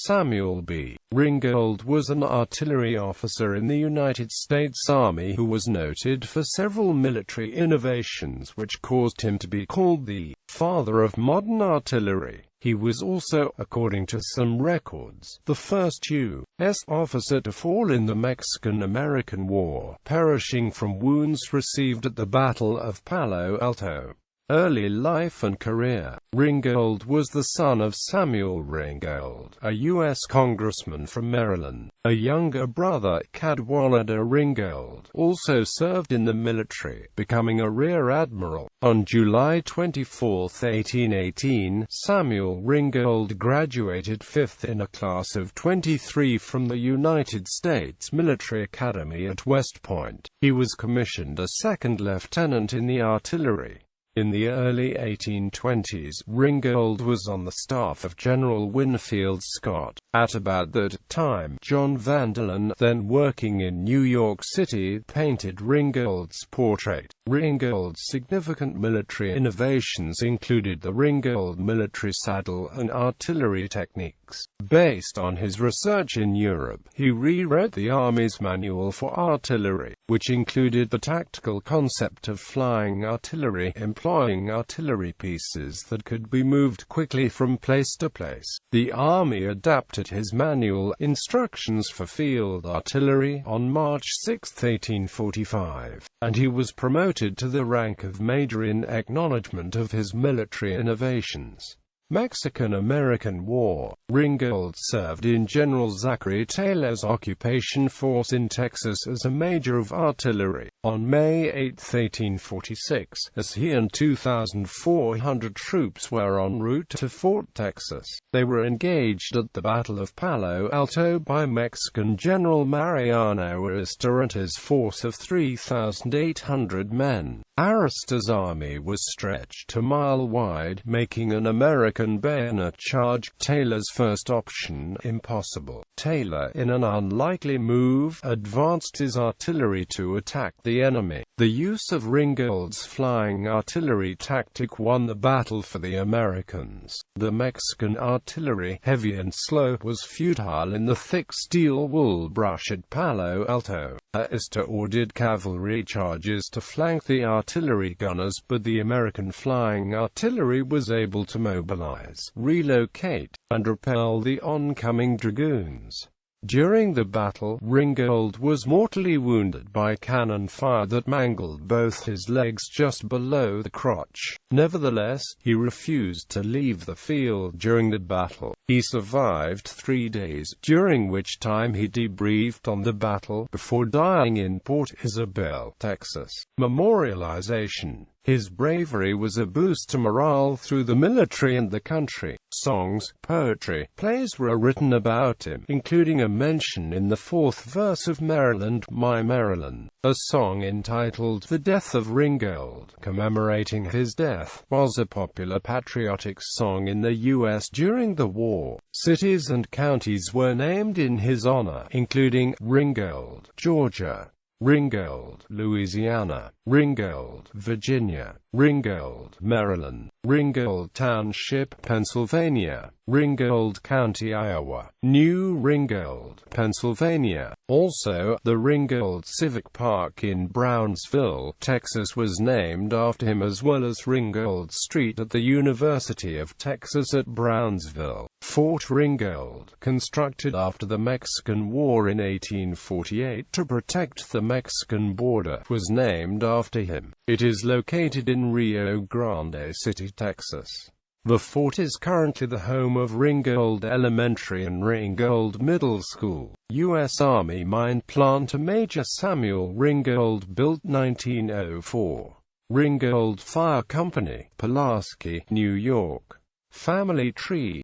Samuel B. Ringgold was an artillery officer in the United States Army who was noted for several military innovations which caused him to be called the father of modern artillery. He was also, according to some records, the first U.S. officer to fall in the Mexican-American War, perishing from wounds received at the Battle of Palo Alto. Early life and career. Ringgold was the son of Samuel Ringgold, a U.S. congressman from Maryland. A younger brother, Cadwallader Ringgold, also served in the military, becoming a rear admiral. On July 24, 1818, Samuel Ringgold graduated fifth in a class of 23 from the United States Military Academy at West Point. He was commissioned a second lieutenant in the artillery. In the early 1820s, Ringgold was on the staff of General Winfield Scott. At about that time, John Vanderlyn, then working in New York City, painted Ringgold's portrait. Ringgold's significant military innovations included the Ringgold military saddle and artillery techniques. Based on his research in Europe, he rewrote the Army's manual for artillery, which included the tactical concept of flying artillery, employing artillery pieces that could be moved quickly from place to place. The Army adapted his manual instructions for field artillery on March 6, 1845, and he was promoted to the rank of major in acknowledgement of his military innovations. Mexican-American War. Ringgold served in General Zachary Taylor's occupation force in Texas as a major of artillery. On May 8, 1846, as he and 2,400 troops were en route to Fort Texas, they were engaged at the Battle of Palo Alto by Mexican General Mariano Arista's force of 3,800 men. Arista's army was stretched a mile wide, making an American bayonet charge, Taylor's first option, impossible. Taylor, in an unlikely move, advanced his artillery to attack the enemy. The use of Ringgold's flying artillery tactic won the battle for the Americans. The Mexican artillery, heavy and slow, was futile in the thick steel wool brush at Palo Alto. Arista ordered cavalry charges to flank the artillery gunners, but the American flying artillery was able to mobilize, relocate, and repel the oncoming dragoons. During the battle, Ringgold was mortally wounded by cannon fire that mangled both his legs just below the crotch. Nevertheless, he refused to leave the field during the battle. He survived 3 days, during which time he debriefed on the battle, before dying in Port Isabel, Texas. Memorialization. His bravery was a boost to morale through the military and the country. Songs, poetry, plays were written about him, including a mention in the 4th verse of Maryland, My Maryland. A song entitled The Death of Ringgold, commemorating his death, was a popular patriotic song in the U.S. during the war. Cities and counties were named in his honor, including Ringgold, Georgia; Ringgold, Louisiana; Ringgold, Virginia; Ringgold, Maryland; Ringgold Township, Pennsylvania; Ringgold County, Iowa; New Ringgold, Pennsylvania. Also, the Ringgold Civic Park in Brownsville, Texas was named after him, as well as Ringgold Street at the University of Texas at Brownsville. Fort Ringgold, constructed after the Mexican War in 1848 to protect the Mexican border, was named after him. It is located in Rio Grande City, Texas. The fort is currently the home of Ringgold Elementary and Ringgold Middle School. U.S. Army Mine Plant. Major Samuel Ringgold built 1904. Ringgold Fire Company, Pulaski, New York. Family tree.